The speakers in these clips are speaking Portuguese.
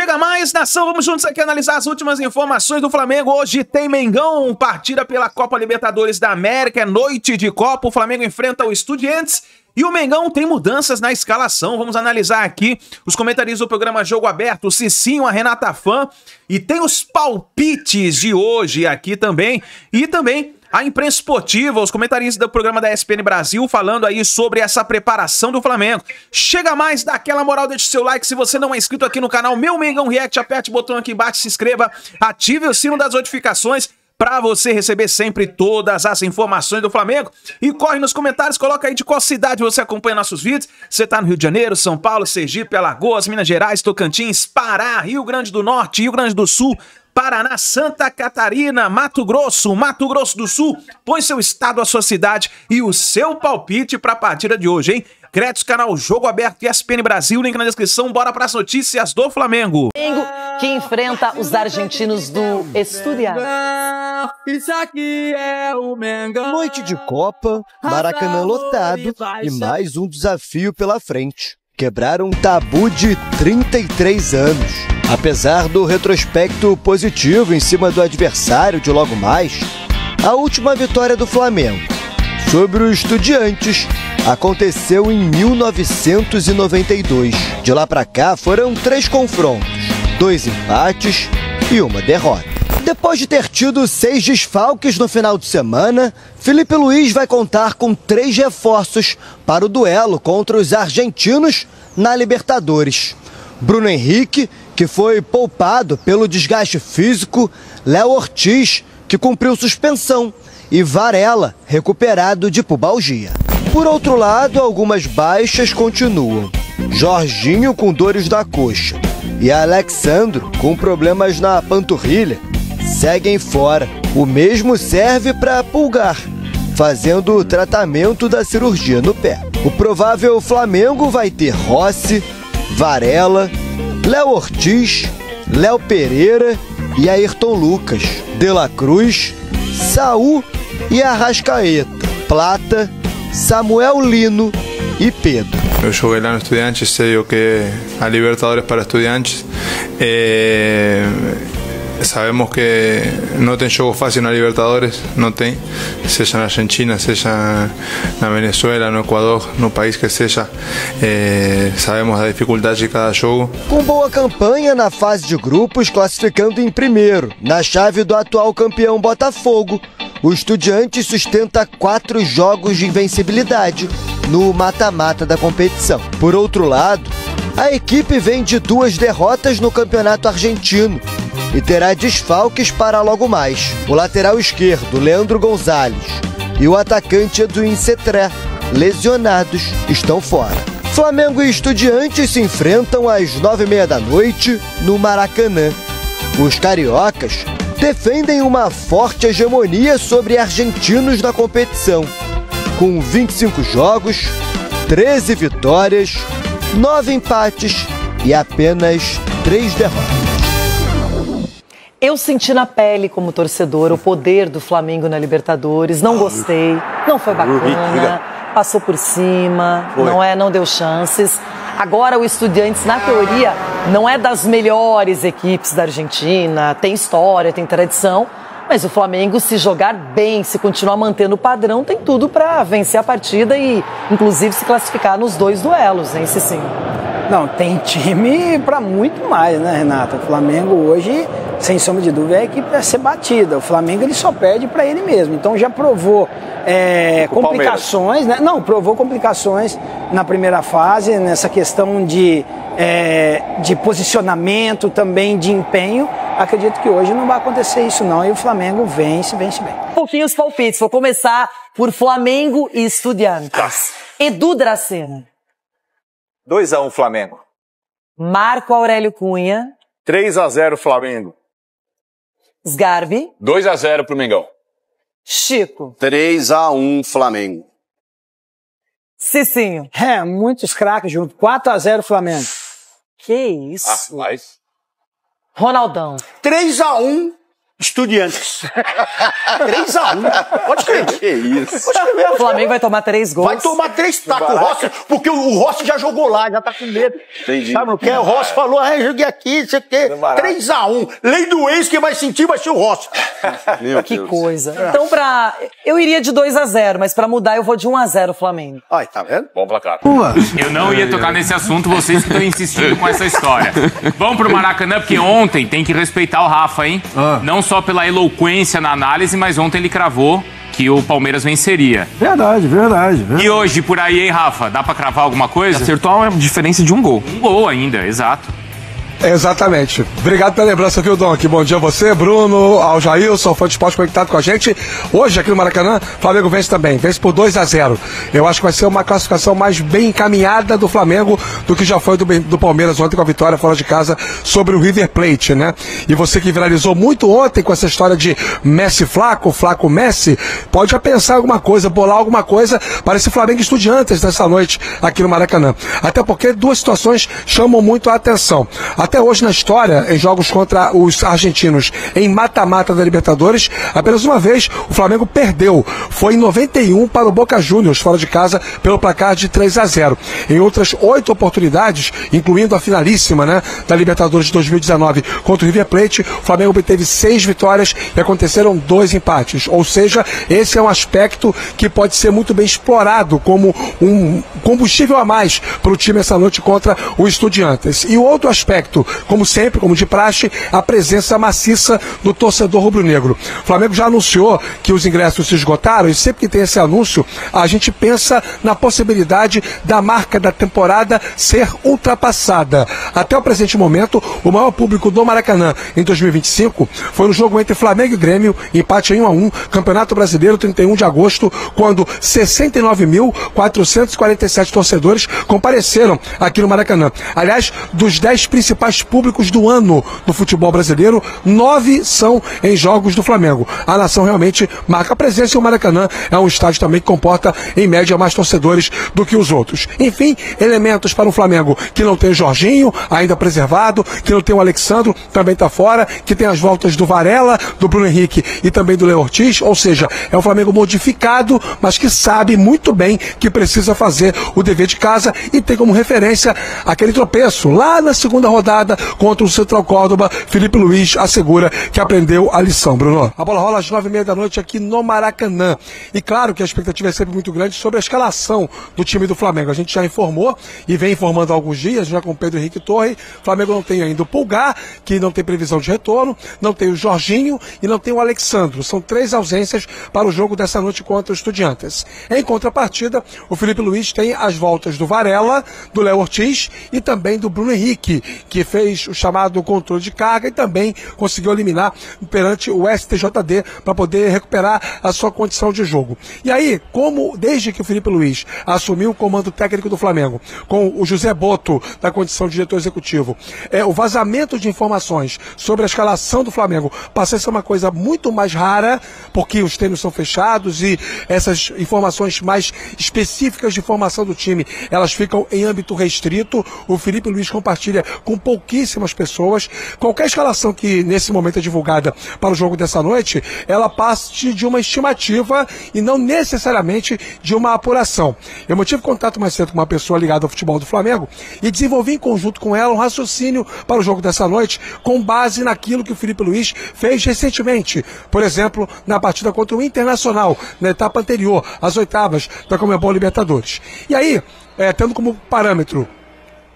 Chega mais, nação, vamos juntos aqui analisar as últimas informações do Flamengo. Hoje tem Mengão, partida pela Copa Libertadores da América, é noite de Copa, o Flamengo enfrenta o Estudiantes e o Mengão tem mudanças na escalação. Vamos analisar aqui os comentaristas do programa Jogo Aberto, o Cicinho, a Renata Fã, e tem os palpites de hoje aqui também, e também a imprensa esportiva, os comentaristas do programa da ESPN Brasil falando aí sobre essa preparação do Flamengo. Chega mais, dá aquela moral, deixe seu like. Se você não é inscrito aqui no canal Meu Mengão React, aperte o botão aqui embaixo, se inscreva, ative o sino das notificações para você receber sempre todas as informações do Flamengo. E corre nos comentários, coloca aí de qual cidade você acompanha nossos vídeos. Você tá no Rio de Janeiro, São Paulo, Sergipe, Alagoas, Minas Gerais, Tocantins, Pará, Rio Grande do Norte, Rio Grande do Sul, Paraná, Santa Catarina, Mato Grosso do Sul. Põe seu estado, a sua cidade e o seu palpite para a partida de hoje, hein? Créditos, canal Jogo Aberto e ESPN Brasil, link na descrição. Bora para as notícias do Flamengo. Flamengo que enfrenta os argentinos do Estudiantes. Isso aqui é o Mengão. Noite de Copa, Maracanã lotado e mais um desafio pela frente. Quebrar um tabu de 33 anos. Apesar do retrospecto positivo em cima do adversário de logo mais, a última vitória do Flamengo sobre o Estudiantes aconteceu em 1992. De lá pra cá foram 3 confrontos, 2 empates e uma derrota. Depois de ter tido 6 desfalques no final de semana, Felipe Luiz vai contar com 3 reforços para o duelo contra os argentinos na Libertadores. Bruno Henrique, que foi poupado pelo desgaste físico, Léo Ortiz, que cumpriu suspensão, e Varela, recuperado de pubalgia. Por outro lado, algumas baixas continuam. Jorginho com dores da coxa e Alexandro com problemas na panturrilha seguem fora. O mesmo serve para Pulgar, fazendo o tratamento da cirurgia no pé. O provável Flamengo vai ter Rossi, Varela, Léo Ortiz, Léo Pereira e Ayrton Lucas, De La Cruz, Saul e Arrascaeta, Plata, Samuel Lino e Pedro. Eu joguei lá no Estudiantes, sei o que a Libertadores para Estudiantes. Sabemos que no tem jogo fácil na Libertadores, no tem, seja na Argentina, seja na Venezuela, no Equador, no país que seja, sabemos da dificuldade de cada jogo. Com boa campanha na fase de grupos, classificando em primeiro, na chave do atual campeão Botafogo, o Estudiantes sustenta 4 jogos de invencibilidade no mata-mata da competição. Por outro lado, a equipe vem de 2 derrotas no Campeonato Argentino e terá desfalques para logo mais. O lateral esquerdo, Leandro Gonzalez, e o atacante Edwin Cetré, lesionados, estão fora. Flamengo e Estudiantes se enfrentam às 9h30 da noite no Maracanã. Os cariocas defendem uma forte hegemonia sobre argentinos na competição, com 25 jogos, 13 vitórias, 9 empates e apenas 3 derrotas. Eu senti na pele, como torcedor, o poder do Flamengo na Libertadores. Não gostei, não foi bacana, passou por cima, não deu chances. Agora o Estudiantes, na teoria, não é das melhores equipes da Argentina, tem história, tem tradição, mas o Flamengo, se jogar bem, se continuar mantendo o padrão, tem tudo para vencer a partida e, inclusive, se classificar nos 2 duelos, hein, Cicinho? Não, tem time para muito mais, né, Renata? O Flamengo hoje, sem sombra de dúvida, é a equipe a ser batida. O Flamengo ele só perde para ele mesmo. Então já provou complicações, né? Não, provou complicações na primeira fase, nessa questão de posicionamento, também de empenho. Acredito que hoje não vai acontecer isso não, e o Flamengo vence bem. Um pouquinho os palpites, vou começar por Flamengo e Estudiantes. Edu Dracena. 2-1 Flamengo. Marco Aurélio Cunha. 3-0 Flamengo. Sgarbi. 2-0 pro Mengão. Chico. 3-1 Flamengo. Cicinho. Muitos craques juntos. 4-0 Flamengo. Que isso? Mas... Ronaldão. 3-1 Estudiantes. 3-1. Pode escrever. Que isso? Pode escrever. O Flamengo vai tomar 3 gols. Vai tomar 3 tacos. O Rossi, porque o Rossi já jogou lá, já tá com medo. Entendi. Sabe o que é? O Rossi falou, eu joguei aqui, não sei o quê. 3-1. Lei do ex, quem vai sentir vai ser o Rossi. Que coisa. Então, eu iria de 2-0, mas pra mudar eu vou de 1-0 Flamengo. Ai, tá vendo? Bom placar. Eu não ia tocar nesse assunto, vocês que estão insistindo com essa história. Vamos pro Maracanã, porque ontem tem que respeitar o Rafa, hein? Não só pela eloquência na análise, mas ontem ele cravou que o Palmeiras venceria. Verdade. E hoje, por aí, hein, Rafa? Dá pra cravar alguma coisa? Acertou uma diferença de 1 gol. 1 gol ainda, exato. Exatamente. Obrigado pela lembrança, viu, Dom? Bom dia a você, Bruno, ao Jailson, fã de esporte conectado com a gente. Hoje, aqui no Maracanã, o Flamengo vence também. Vence por 2-0. Eu acho que vai ser uma classificação mais bem encaminhada do Flamengo do que já foi do Palmeiras ontem com a vitória fora de casa sobre o River Plate, né? E você que viralizou muito ontem com essa história de Messi Flaco, Flaco Messi, pode já pensar alguma coisa, bolar alguma coisa para esse Flamengo Estudiantes nessa noite aqui no Maracanã. Até porque 2 situações chamam muito a atenção. Até hoje na história, em jogos contra os argentinos em mata-mata da Libertadores, apenas uma vez o Flamengo perdeu. Foi em 91 para o Boca Juniors, fora de casa, pelo placar de 3-0. Em outras 8 oportunidades, incluindo a finalíssima, né, da Libertadores de 2019 contra o River Plate, o Flamengo obteve 6 vitórias e aconteceram 2 empates. Ou seja, esse é um aspecto que pode ser muito bem explorado como um combustível a mais para o time essa noite contra o Estudiantes. E o outro aspecto, como sempre, como de praxe, a presença maciça do torcedor rubro-negro. O Flamengo já anunciou que os ingressos se esgotaram e sempre que tem esse anúncio, a gente pensa na possibilidade da marca da temporada ser ultrapassada. Até o presente momento, o maior público do Maracanã em 2025 foi no jogo entre Flamengo e Grêmio, empate em 1-1, Campeonato Brasileiro, 31 de agosto, quando 69.447 torcedores compareceram aqui no Maracanã. Aliás, dos 10 principais públicos do ano do futebol brasileiro, 9 são em jogos do Flamengo. A nação realmente marca presença e o Maracanã é um estádio também que comporta, em média, mais torcedores do que os outros. Enfim, elementos para um Flamengo que não tem o Jorginho, ainda preservado, que não tem o Alexandro, também está fora, que tem as voltas do Varela, do Bruno Henrique e também do Léo Ortiz, ou seja, é um Flamengo modificado, mas que sabe muito bem que precisa fazer o dever de casa e tem como referência aquele tropeço lá na segunda rodada contra o Central Córdoba. Felipe Luiz assegura que aprendeu a lição, Bruno. A bola rola às 9h30 da noite aqui no Maracanã. E claro que a expectativa é sempre muito grande sobre a escalação do time do Flamengo. A gente já informou e vem informando há alguns dias, já com o Pedro Henrique Torre. O Flamengo não tem ainda o Pulgar, que não tem previsão de retorno, não tem o Jorginho e não tem o Alexandro. São 3 ausências para o jogo dessa noite contra os Estudiantes. Em contrapartida, o Felipe Luiz tem as voltas do Varela, do Léo Ortiz e também do Bruno Henrique, que fez o chamado controle de carga e também conseguiu eliminar perante o STJD para poder recuperar a sua condição de jogo. E aí, como desde que o Felipe Luiz assumiu o comando técnico do Flamengo, com o José Boto da condição de diretor executivo, o vazamento de informações sobre a escalação do Flamengo passa a ser uma coisa muito mais rara, porque os treinos são fechados e essas informações mais específicas de formação do time, elas ficam em âmbito restrito. O Felipe Luiz compartilha com pouquíssimas pessoas. Qualquer escalação que nesse momento é divulgada para o jogo dessa noite, ela parte de uma estimativa e não necessariamente de uma apuração. Eu mantive contato mais cedo com uma pessoa ligada ao futebol do Flamengo e desenvolvi em conjunto com ela um raciocínio para o jogo dessa noite com base naquilo que o Felipe Luiz fez recentemente. Por exemplo, na partida contra o Internacional, na etapa anterior, às oitavas da Conmebol Libertadores. E aí, tendo como parâmetro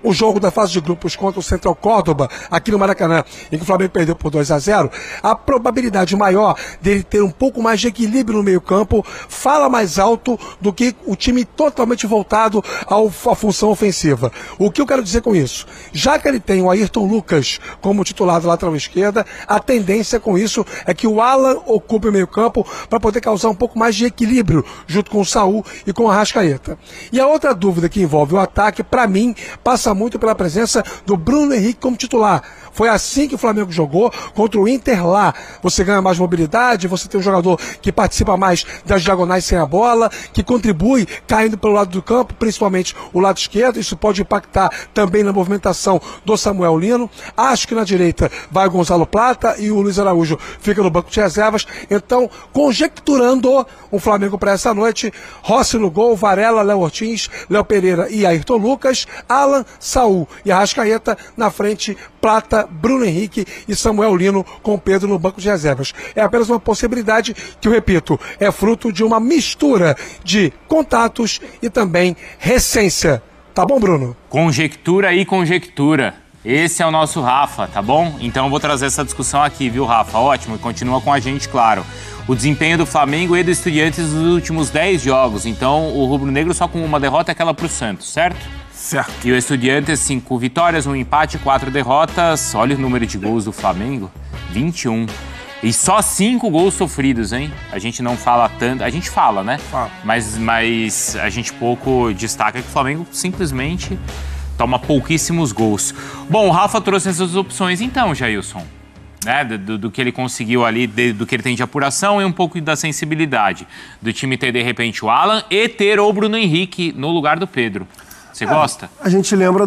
o jogo da fase de grupos contra o Central Córdoba, aqui no Maracanã, em que o Flamengo perdeu por 2-0, a probabilidade maior dele ter um pouco mais de equilíbrio no meio-campo fala mais alto do que o time totalmente voltado à função ofensiva. O que eu quero dizer com isso? Já que ele tem o Ayrton Lucas como titular da lateral esquerda, a tendência com isso é que o Alan ocupe o meio-campo para poder causar um pouco mais de equilíbrio junto com o Saul e com o Arrascaeta. E a outra dúvida que envolve o ataque, para mim, passa muito pela presença do Bruno Henrique como titular. Foi assim que o Flamengo jogou contra o Inter lá. Você ganha mais mobilidade, você tem um jogador que participa mais das diagonais sem a bola, que contribui caindo pelo lado do campo, principalmente o lado esquerdo. Isso pode impactar também na movimentação do Samuel Lino. Acho que na direita vai o Gonzalo Plata e o Luiz Araújo fica no banco de reservas. Então, conjecturando o Flamengo para essa noite: Rossi no gol, Varela, Léo Ortiz, Léo Pereira e Ayrton Lucas, Alan, Saul e Arrascaeta na frente, Plata, Bruno Henrique e Samuel Lino com Pedro no banco de reservas. É apenas uma possibilidade que, eu repito, é fruto de uma mistura de contatos e também recência. Tá bom, Bruno? Conjectura e conjectura. Esse é o nosso Rafa, tá bom? Então eu vou trazer essa discussão aqui, viu, Rafa? Ótimo, e continua com a gente, claro. O desempenho do Flamengo e do Estudiantes nos últimos 10 jogos. Então o rubro-negro só com uma derrota é aquela pro Santos, certo? Certo. E o Estudiantes, 5 vitórias, 1 empate, 4 derrotas. Olha o número de gols do Flamengo, 21. E só 5 gols sofridos, hein? A gente não fala tanto... A gente fala, né? Fala. Mas a gente pouco destaca que o Flamengo simplesmente toma pouquíssimos gols. Bom, o Rafa trouxe essas opções então, Jailson. Né? Do que ele conseguiu ali, do que ele tem de apuração e um pouco da sensibilidade. Do time ter, de repente, o Alan e ter o Bruno Henrique no lugar do Pedro. Você gosta? A gente lembra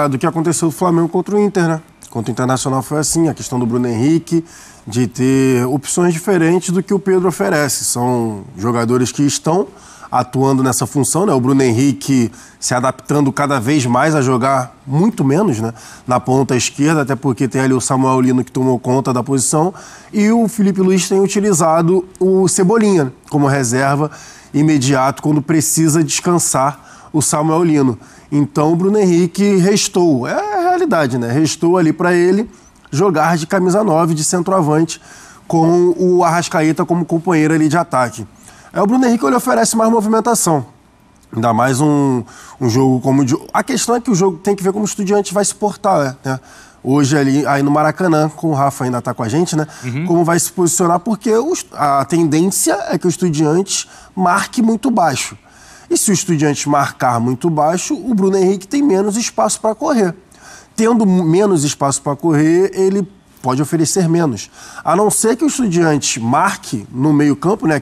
do que aconteceu do Flamengo contra o Inter, né? Contra o Internacional foi assim, a questão do Bruno Henrique, de ter opções diferentes do que o Pedro oferece. São jogadores que estão atuando nessa função, né? O Bruno Henrique se adaptando cada vez mais a jogar muito menos, né? Na ponta esquerda, até porque tem ali o Samuel Lino que tomou conta da posição, e o Felipe Luiz tem utilizado o Cebolinha como reserva imediato quando precisa descansar o Samuel Lino. Então o Bruno Henrique restou, é a realidade, né? Restou ali para ele jogar de camisa 9, de centroavante, com o Arrascaeta como companheiro ali de ataque. O Bruno Henrique ele oferece mais movimentação, ainda mais um jogo como... A questão é que o jogo tem que ver como o Estudiante vai se portar, né? Hoje ali, aí no Maracanã, com o Rafa ainda está com a gente, né? Como vai se posicionar, porque a tendência é que o Estudiante marque muito baixo. E se o Estudiante marcar muito baixo, o Bruno Henrique tem menos espaço para correr. Tendo menos espaço para correr, ele pode oferecer menos. A não ser que o Estudiante marque no meio-campo, né?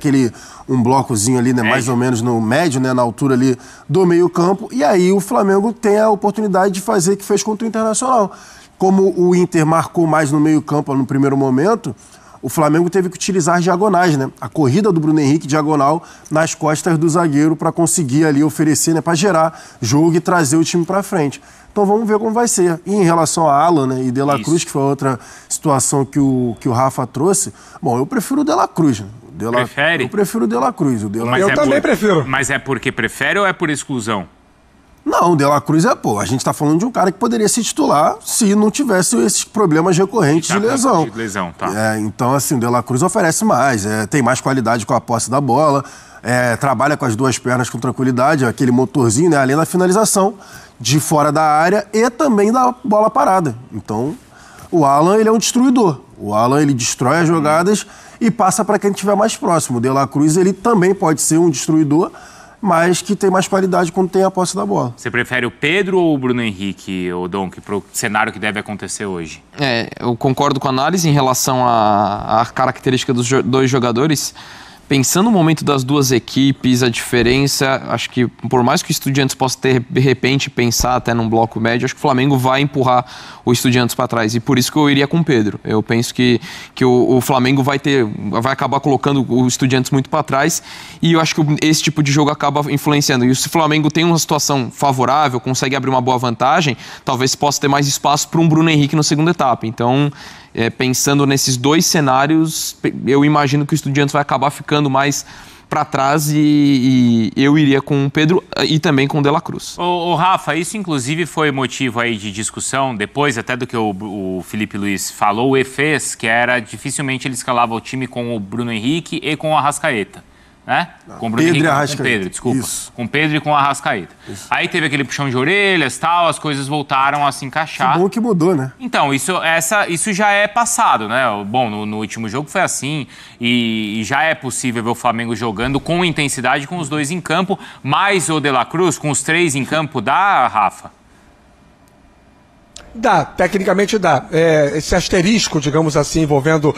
Um blocozinho ali, né? Mais ou menos no médio, né? Na altura ali do meio-campo. E aí o Flamengo tem a oportunidade de fazer o que fez contra o Internacional. Como o Inter marcou mais no meio-campo no primeiro momento, o Flamengo teve que utilizar diagonais, né? A corrida do Bruno Henrique diagonal nas costas do zagueiro para conseguir ali oferecer, né? Para gerar jogo e trazer o time para frente. Então vamos ver como vai ser. E em relação a Alan, né, e De La Cruz, que foi outra situação que o Rafa trouxe, bom, eu prefiro o De La Cruz. Né? Prefere? Eu prefiro o De La Cruz. Eu também prefiro. Mas é porque prefere ou é por exclusão? Não, o De La Cruz a gente tá falando de um cara que poderia se titular se não tivesse esses problemas recorrentes de lesão. Tá. Então, assim, o De La Cruz oferece mais, tem mais qualidade com a posse da bola, trabalha com as duas pernas com tranquilidade, aquele motorzinho, né, além da finalização de fora da área e também da bola parada. Então, o Alan, ele é um destruidor. O Alan, ele destrói as jogadas e passa para quem estiver mais próximo. O De La Cruz, ele também pode ser um destruidor, mas que tem mais qualidade quando tem a posse da bola. Você prefere o Pedro ou o Bruno Henrique, ou Donk, para o cenário que deve acontecer hoje? Eu concordo com a análise em relação à característica dos dois jogadores. Pensando no momento das duas equipes, a diferença, acho que por mais que o Estudiantes possa ter, de repente, pensar até num bloco médio, acho que o Flamengo vai empurrar o Estudiantes para trás. E por isso que eu iria com o Pedro. Eu penso que o Flamengo vai acabar colocando o Estudiantes muito para trás. E eu acho que esse tipo de jogo acaba influenciando. E se o Flamengo tem uma situação favorável, consegue abrir uma boa vantagem, talvez possa ter mais espaço para um Bruno Henrique na segunda etapa. Então, pensando nesses dois cenários, eu imagino que o Estudiantes vai acabar ficando mais para trás e eu iria com o Pedro e também com o De La Cruz. Ô Rafa, isso inclusive foi motivo aí de discussão, depois até do que o Felipe Luiz falou e fez, que era dificilmente ele escalava o time com o Bruno Henrique e com o Arrascaeta. Né? Com o Bruno Henrique, com Pedro, desculpa. Isso. Com Pedro e com o Arrascaeta. Isso. Aí teve aquele puxão de orelhas, tal, as coisas voltaram a se encaixar. Que bom que mudou, né? Então, isso já é passado, né? Bom, no último jogo foi assim, e já é possível ver o Flamengo jogando com intensidade com os dois em campo, mais o De La Cruz, com os três em campo, dá, Rafa? Dá, tecnicamente dá. Esse asterisco, digamos assim, envolvendo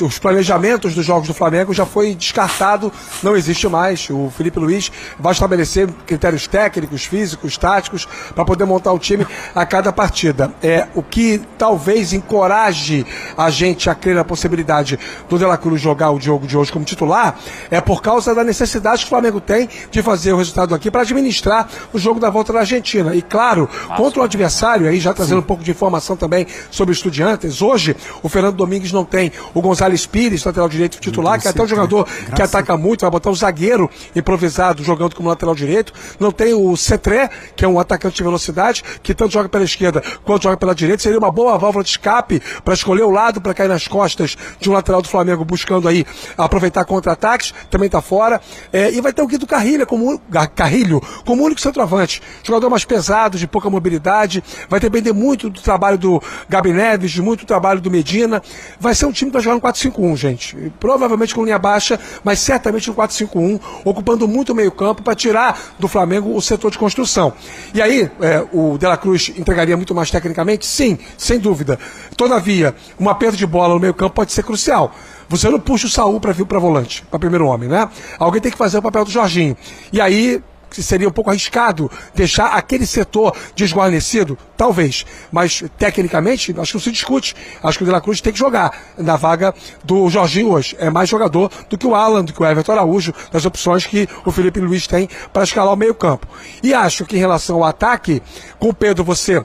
os planejamentos dos jogos do Flamengo já foi descartado, não existe mais. O Felipe Luiz vai estabelecer critérios técnicos, físicos, táticos, para poder montar o time a cada partida. O que talvez encoraje a gente a crer na possibilidade do De La Cruz jogar o jogo de hoje como titular é por causa da necessidade que o Flamengo tem de fazer o resultado aqui para administrar o jogo da volta da Argentina. E claro, contra o adversário, aí já trazendo um pouco de informação também sobre os Estudiantes, hoje o Fernando Domingues não tem o Gonzalez Pires, lateral direito titular, que é até um jogador que ataca muito, vai botar um zagueiro improvisado jogando como lateral direito, não tem o Cetré, que é um atacante de velocidade, que tanto joga pela esquerda quanto joga pela direita, seria uma boa válvula de escape para escolher o lado para cair nas costas de um lateral do Flamengo buscando aí aproveitar contra-ataques, também tá fora, e vai ter o Guido Carrilho como único centroavante, jogador mais pesado, de pouca mobilidade, vai depender muito do trabalho do Gabi Neves, de muito do trabalho do Medina. Vai ser um time que vai jogar no 4-5-1, gente. Provavelmente com linha baixa, mas certamente no 4-5-1, ocupando muito o meio-campo para tirar do Flamengo o setor de construção. E aí, o De La Cruz entregaria muito mais tecnicamente? Sim, sem dúvida. Todavia, uma perda de bola no meio-campo pode ser crucial. Você não puxa o Saúl para vir para volante, para primeiro homem, né? Alguém tem que fazer o papel do Jorginho. E aí, seria um pouco arriscado deixar aquele setor desguarnecido? Talvez. Mas, tecnicamente, acho que não se discute. Acho que o De La Cruz tem que jogar na vaga do Jorginho hoje. É mais jogador do que o Alan, do que o Everton Araújo, das opções que o Felipe Luiz tem para escalar o meio-campo. E acho que em relação ao ataque, com o Pedro você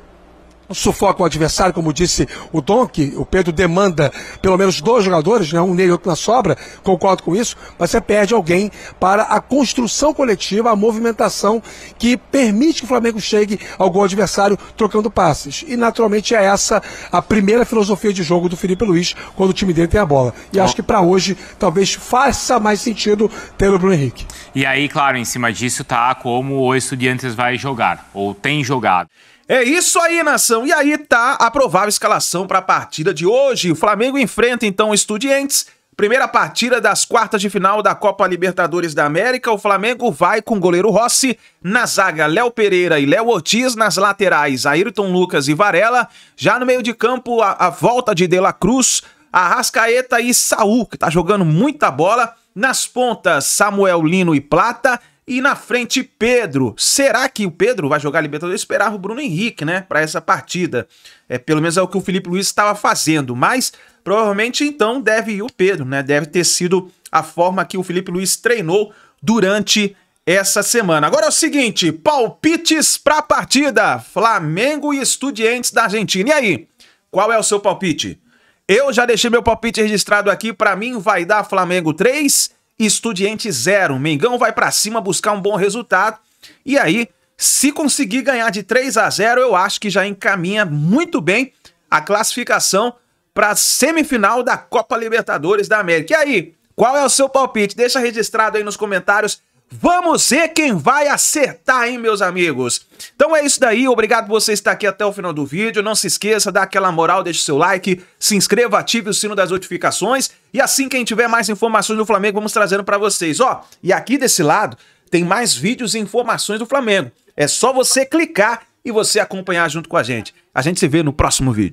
sufoca o adversário, como disse o Donk, o Pedro demanda pelo menos 2 jogadores, né, um nele e outro na sobra, concordo com isso, mas você perde alguém para a construção coletiva, a movimentação que permite que o Flamengo chegue ao gol adversário trocando passes. E naturalmente é essa a primeira filosofia de jogo do Felipe Luiz quando o time dele tem a bola. E acho que para hoje talvez faça mais sentido ter o Bruno Henrique. E aí, claro, em cima disso tá como o Estudiantes vai jogar, ou tem jogado. É isso aí, nação. E aí tá a provável escalação para a partida de hoje. O Flamengo enfrenta então o Estudiantes. Primeira partida das quartas de final da Copa Libertadores da América. O Flamengo vai com o goleiro Rossi. Na zaga, Léo Pereira e Léo Ortiz. Nas laterais, Ayrton Lucas e Varela. Já no meio de campo, a volta de De La Cruz, Arrascaeta e Saúl, que tá jogando muita bola. Nas pontas, Samuel Lino e Plata. E na frente, Pedro. Será que o Pedro vai jogar Libertadores? Eu esperava o Bruno Henrique, né, para essa partida. Pelo menos é o que o Felipe Luiz estava fazendo, mas provavelmente então deve ir o Pedro, né? Deve ter sido a forma que o Felipe Luiz treinou durante essa semana. Agora é o seguinte, palpites para a partida. Flamengo e Estudiantes da Argentina. E aí, qual é o seu palpite? Eu já deixei meu palpite registrado aqui. Para mim vai dar Flamengo 3, Estudiantes 0. Mengão vai pra cima buscar um bom resultado. E aí, se conseguir ganhar de 3-0, eu acho que já encaminha muito bem a classificação para a semifinal da Copa Libertadores da América. E aí, qual é o seu palpite? Deixa registrado aí nos comentários. Vamos ver quem vai acertar, hein, meus amigos? Então é isso daí, obrigado por você estar aqui até o final do vídeo. Não se esqueça, dá aquela moral, deixe seu like, se inscreva, ative o sino das notificações. E assim que a gente tiver mais informações do Flamengo, vamos trazendo para vocês. Ó, e aqui desse lado tem mais vídeos e informações do Flamengo. É só você clicar e você acompanhar junto com a gente. A gente se vê no próximo vídeo.